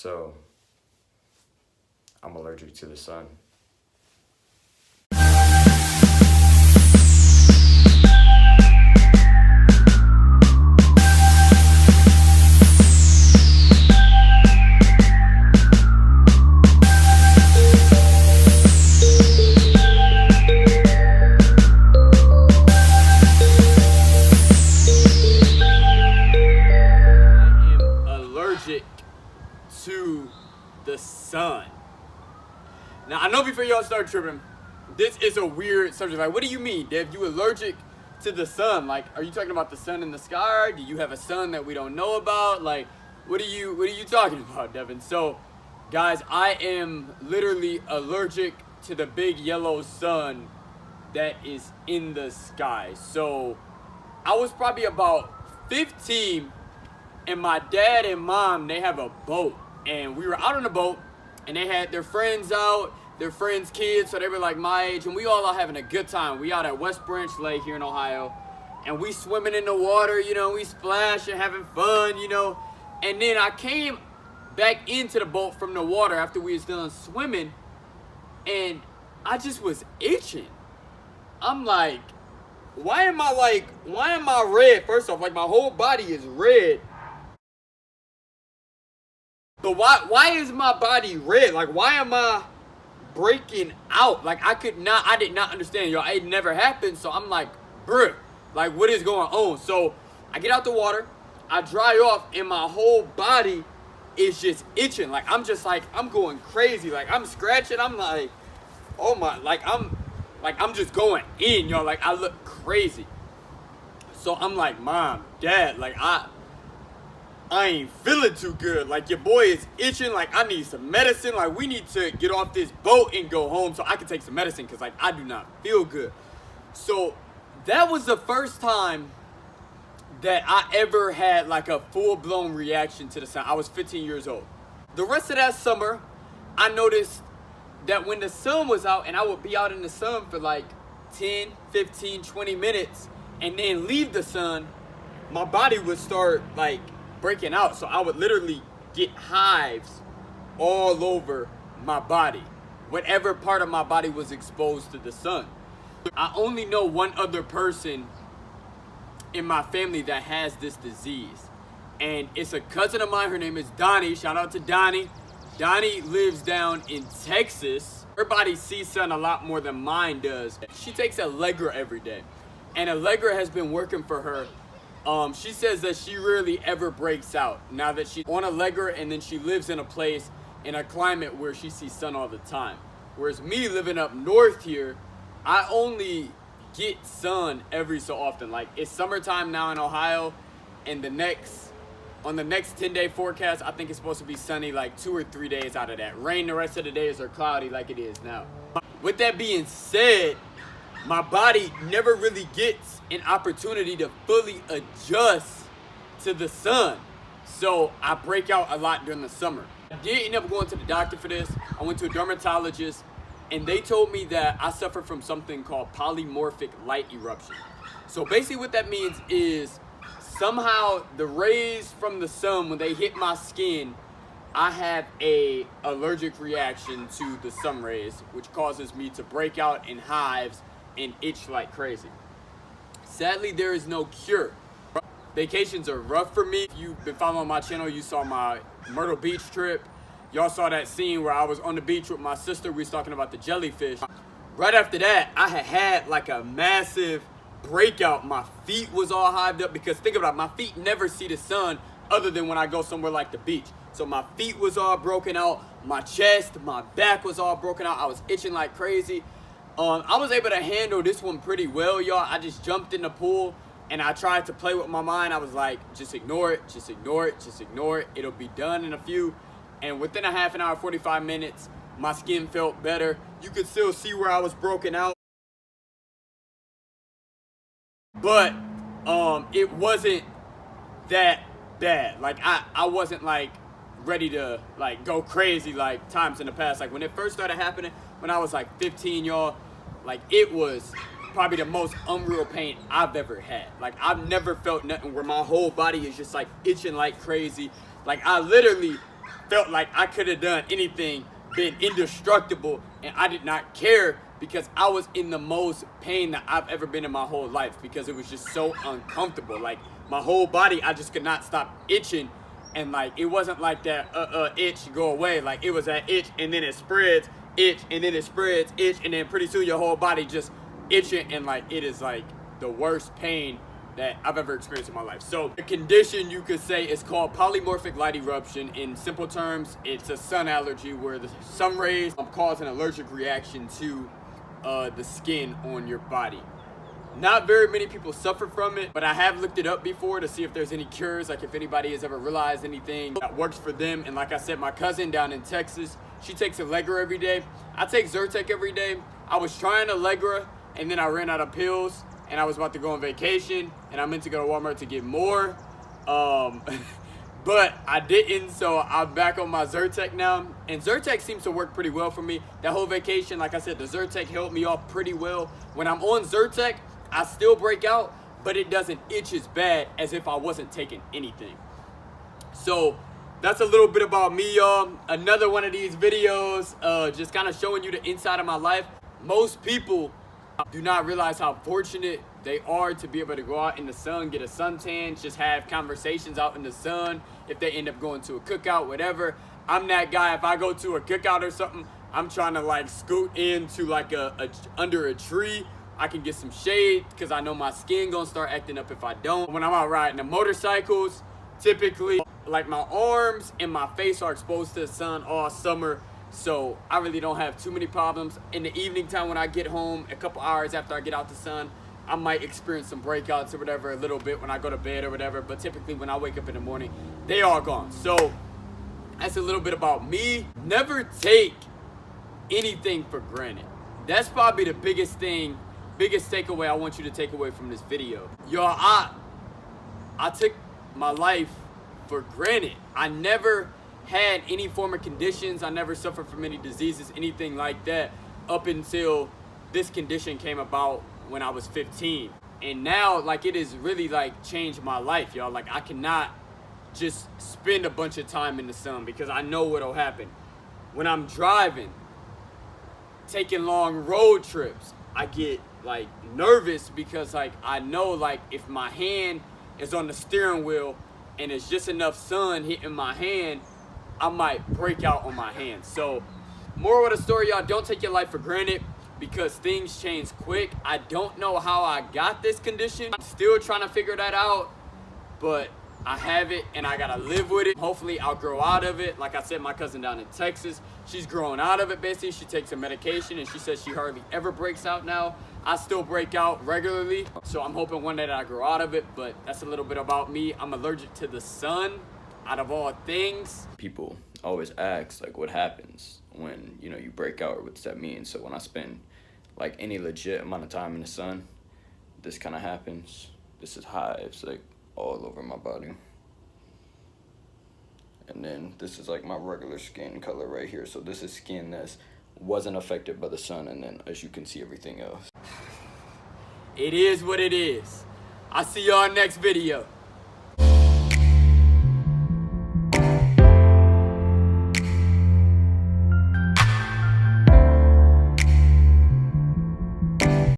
So I'm allergic to the sun. To the sun. Now I know before y'all start tripping, this is a weird subject. Like, what do you mean, Dev? You allergic to the sun? Like, are you talking about the sun in the sky? Do you have a sun that we don't know about? Like, what are you talking about, Devin? So, guys, I am literally allergic to the big yellow sun that is in the sky. So, I was probably about 15, and my dad and mom, they have a boat. And we were out on the boat, and they had their friends out, their friends' kids, so they were like my age, and we all are having a good time. We out at West Branch Lake here in Ohio, and we swimming in the water, you know, we splashing, having fun, you know. And then I came back into the boat from the water after we was done swimming, and I just was itching. I'm like, why am I red? First off, like, my whole body is red. But why is my body red? Like, why am I breaking out? Like, I did not understand, y'all. It never happened. So I'm like, bruh, like, what is going on? So I get out the water, I dry off, and my whole body is just itching. Like, I'm going crazy. Like, I'm scratching. I'm like, oh my, I'm just going in, y'all. Like, I look crazy. So I'm like, Mom, Dad, like, I ain't feeling too good. Like, your boy is itching. Like, I need some medicine. Like, we need to get off this boat and go home so I can take some medicine, because, like, I do not feel good. So that was the first time that I ever had, like, a full-blown reaction to the sun. I was 15 years old. The rest of that summer, I noticed that when the sun was out, and I would be out in the sun for like 10, 15, 20 minutes and then leave the sun, my body would start, like, breaking out. So I would literally get hives all over my body, whatever part of my body was exposed to the sun. I only know one other person in my family that has this disease, and it's a cousin of mine. Her name is Donnie. Shout out to Donnie. Donnie lives down in Texas. Her body sees sun a lot more than mine does. She takes Allegra every day, and Allegra has been working for her. She says that she rarely ever breaks out now that she's on Allegra, and then she lives in a place, in a climate where she sees sun all the time. Whereas me, living up north here, I only get sun every so often. Like, it's summertime now in Ohio, and on the next 10-day forecast, I think it's supposed to be sunny like 2 or 3 days out of that. Rain the rest of the days, or cloudy like it is now. With that being said, my body never really gets an opportunity to fully adjust to the sun. So I break out a lot during the summer. I did end up going to the doctor for this. I went to a dermatologist, and they told me that I suffer from something called polymorphic light eruption. So basically what that means is, somehow the rays from the sun, when they hit my skin, I have a allergic reaction to the sun rays, which causes me to break out in hives and itch like crazy. Sadly, there is no cure. Vacations are rough for me. If you've been following my channel, you saw my Myrtle Beach trip. Y'all saw that scene where I was on the beach with my sister. We was talking about the jellyfish. Right after that, I had like a massive breakout. My feet was all hived up, because think about it, my feet never see the sun other than when I go somewhere like the beach. So my feet was all broken out, my chest, my back was all broken out. I was itching like crazy. I was able to handle this one pretty well, y'all. I just jumped in the pool and I tried to play with my mind. I was like, just ignore it, just ignore it, just ignore it. It'll be done in a few. And within a half an hour, 45 minutes, my skin felt better. You could still see where I was broken out. But it wasn't that bad. Like, I wasn't like ready to like go crazy like times in the past. Like, when it first started happening, when I was like 15, y'all, like, it was probably the most unreal pain I've ever had. Like, I've never felt nothing where my whole body is just like itching like crazy. Like, I literally felt like I could have done anything, been indestructible, and I did not care because I was in the most pain that I've ever been in my whole life because it was just so uncomfortable. Like my whole body, I just could not stop itching, and like it wasn't like that itch go away. Like it was that itch and then it spreads, itch and then it spreads, itch, and then pretty soon your whole body just itching, and like it is like the worst pain that I've ever experienced in my life. So the condition, you could say, is called polymorphic light eruption. In simple terms, it's a sun allergy where the sun rays cause an allergic reaction to the skin on your body. Not very many people suffer from it, but I have looked it up before to see if there's any cures, like if anybody has ever realized anything that works for them. And like I said, my cousin down in Texas, she takes Allegra every day. I take Zyrtec every day. I was trying Allegra, and then I ran out of pills, and I was about to go on vacation, and I meant to go to Walmart to get more, but I didn't, so I'm back on my Zyrtec now, and Zyrtec seems to work pretty well for me. That whole vacation, like I said, the Zyrtec helped me off pretty well. When I'm on Zyrtec, I still break out, but it doesn't itch as bad as if I wasn't taking anything. So that's a little bit about me, y'all. Another one of these videos, just kind of showing you the inside of my life. Most people do not realize how fortunate they are to be able to go out in the sun, get a suntan, just have conversations out in the sun. If they end up going to a cookout, whatever. I'm that guy. If I go to a cookout or something, I'm trying to like scoot into like under a tree. I can get some shade because I know my skin gonna start acting up if I don't. When I'm out riding the motorcycles, typically like my arms and my face are exposed to the sun all summer. So I really don't have too many problems. In the evening time when I get home, a couple hours after I get out the sun, I might experience some breakouts or whatever a little bit when I go to bed or whatever. But typically when I wake up in the morning, they are gone. So that's a little bit about me. Never take anything for granted. That's probably the biggest thing, biggest takeaway I want you to take away from this video. Y'all, I took my life for granted. I never had any form of conditions. I never suffered from any diseases, anything like that, up until this condition came about when I was 15. And now, like, it has really like changed my life, y'all. Like, I cannot just spend a bunch of time in the sun because I know what'll happen. When I'm driving, taking long road trips, I get like nervous because like I know like if my hand is on the steering wheel and it's just enough sun hitting my hand, I might break out on my hand. So moral of the story, y'all, don't take your life for granted because things change quick. I don't know how I got this condition. I'm still trying to figure that out, but I have it and I gotta live with it. Hopefully I'll grow out of it. Like I said, my cousin down in Texas, she's growing out of it basically. She takes her medication and she says she hardly ever breaks out now. I still break out regularly, so I'm hoping one day that I grow out of it, but that's a little bit about me. I'm allergic to the sun, out of all things. People always ask like what happens when you break out, or what does that mean? So when I spend like any legit amount of time in the sun, this kind of happens. This is hives like all over my body, and then this is like my regular skin color right here. So this is skin that wasn't affected by the sun, and then as you can see, everything else. It is what it is. I'll see y'all next video.